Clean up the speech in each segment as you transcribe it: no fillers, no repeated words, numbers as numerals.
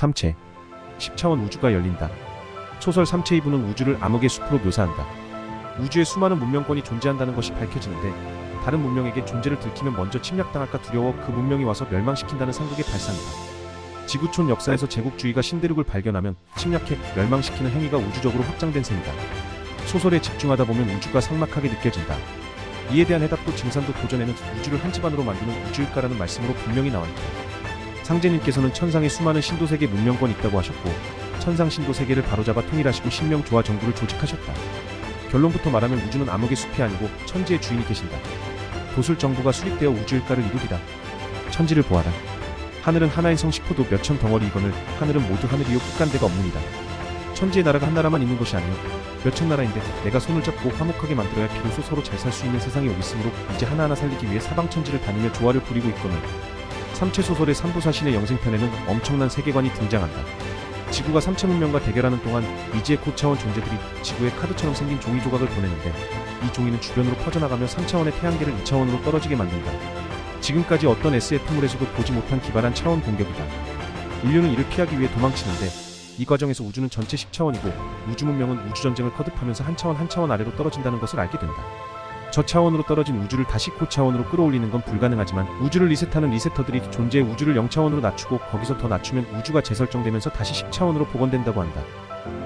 삼체 10차원 우주가 열린다. 소설 삼체 2부는 우주를 암흑의 숲으로 묘사한다. 우주에 수많은 문명권이 존재한다는 것이 밝혀지는데 다른 문명에게 존재를 들키면 먼저 침략당할까 두려워 그 문명이 와서 멸망시킨다는 상극의 발상이다. 지구촌 역사에서 제국주의가 신대륙을 발견하면 침략해 멸망시키는 행위가 우주적으로 확장된 셈이다. 소설에 집중하다 보면 우주가 삭막하게 느껴진다. 이에 대한 해답도 증산도 도전에는 우주를 한 집안으로 만드는 우주일까라는 말씀으로 분명히 나와있다. 상제님께서는 천상에 수많은 신도세계 문명권이 있다고 하셨고 천상 신도세계를 바로잡아 통일하시고 신명조화 정부를 조직하셨다. 결론부터 말하면 우주는 암흑의 숲이 아니고 천지의 주인이 계신다. 도술 정부가 수립되어 우주일가를 이루리라. 천지를 보아라. 하늘은 하나의 성식포도 몇천 덩어리이거늘 하늘은 모두 하늘이요 끝간데가 없느니라. 천지의 나라가 한 나라만 있는 것이 아니오 몇천 나라인데 내가 손을 잡고 화목하게 만들어야 비로소 서로 잘 살 수 있는 세상이 오겠으므로 이제 하나하나 살리기 위해 사방천지를 다니며 조화를 부리고 있거늘. 삼체 소설의 삼부사신의 영생편에는 엄청난 세계관이 등장한다. 지구가 삼체 문명과 대결하는 동안 미지의 고차원 존재들이 지구에 카드처럼 생긴 종이 조각을 보내는데 이 종이는 주변으로 퍼져나가며 3차원의 태양계를 2차원으로 떨어지게 만든다. 지금까지 어떤 SF물에서도 보지 못한 기발한 차원 공격이다. 인류는 이를 피하기 위해 도망치는데 이 과정에서 우주는 전체 10차원이고 우주 문명은 우주전쟁을 거듭하면서 한 차원 아래로 떨어진다는 것을 알게 된다. 저 차원으로 떨어진 우주를 다시 고차원으로 끌어올리는 건 불가능하지만 우주를 리셋하는 리세터들이 존재의 우주를 0차원으로 낮추고 거기서 더 낮추면 우주가 재설정되면서 다시 10차원으로 복원된다고 한다.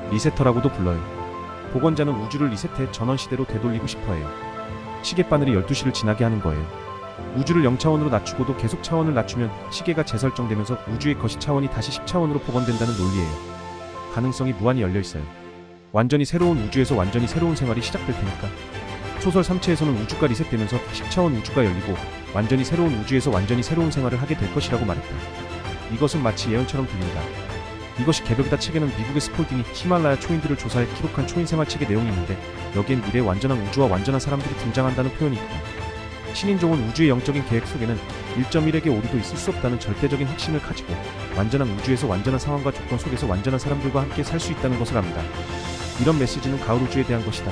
리세터라고도 불러요. 복원자는 우주를 리셋해 전원시대로 되돌리고 싶어해요. 시계바늘이 12시를 지나게 하는 거예요. 우주를 0차원으로 낮추고도 계속 차원을 낮추면 시계가 재설정되면서 우주의 거시 차원이 다시 10차원으로 복원된다는 논리예요. 가능성이 무한히 열려있어요. 완전히 새로운 우주에서 완전히 새로운 생활이 시작될 테니까. 소설 삼체에서는 우주가 리셋되면서 10차원 우주가 열리고 완전히 새로운 우주에서 완전히 새로운 생활을 하게 될 것이라고 말했다. 이것은 마치 예언처럼 들린다. 이것이 개벽이다 책에는 미국의 스폴딩이 히말라야 초인들을 조사해 기록한 초인 생활 책의 내용이 있는데 여기엔 미래의 완전한 우주와 완전한 사람들이 등장한다는 표현이 있다. 신인종은 우주의 영적인 계획 속에는 1.1에게 오류도 있을 수 없다는 절대적인 확신을 가지고 완전한 우주에서 완전한 상황과 조건 속에서 완전한 사람들과 함께 살 수 있다는 것을 압니다. 이런 메시지는 가을 우주에 대한 것이다.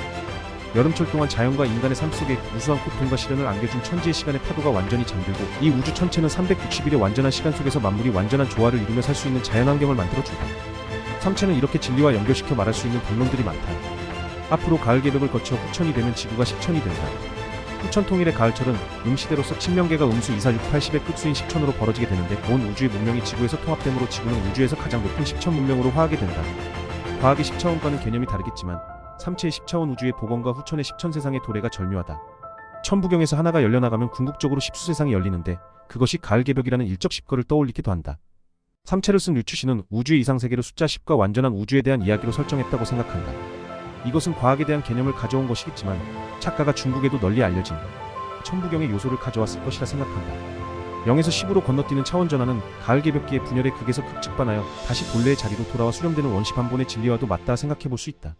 여름철 동안 자연과 인간의 삶 속에 무수한 고통과 시련을 안겨준 천지의 시간의 파도가 완전히 잠들고 이 우주 전체는 360일의 완전한 시간 속에서 만물이 완전한 조화를 이루며 살 수 있는 자연환경을 만들어준다. 삼체는 이렇게 진리와 연결시켜 말할 수 있는 본론들이 많다. 앞으로 가을 개벽을 거쳐 후천이 되면 지구가 10천이 된다. 후천 통일의 가을철은 음시대로서 친명계가 음수 2, 4, 6, 80의 끝수인 10천으로 벌어지게 되는데 온 우주의 문명이 지구에서 통합되므로 지구는 우주에서 가장 높은 10천 문명으로 화하게 된다. 과학의 10차원과는 개념이 다르겠지만 삼체의 10차원 우주의 복원과 후천의 10천 세상의 도래가 절묘하다. 천부경에서 하나가 열려나가면 궁극적으로 10수 세상이 열리는데 그것이 가을 개벽이라는 일적 10거를 떠올리기도 한다. 삼체를 쓴 류추시는 우주의 이상세계를 숫자 10과 완전한 우주에 대한 이야기로 설정했다고 생각한다. 이것은 과학에 대한 개념을 가져온 것이겠지만 작가가 중국에도 널리 알려진 천부경의 요소를 가져왔을 것이라 생각한다. 0에서 10으로 건너뛰는 차원 전환은 가을 개벽기의 분열의 극에서 극측반하여 다시 본래의 자리로 돌아와 수렴되는 원시 반본의 진리와도 맞다 생각해볼 수 있다.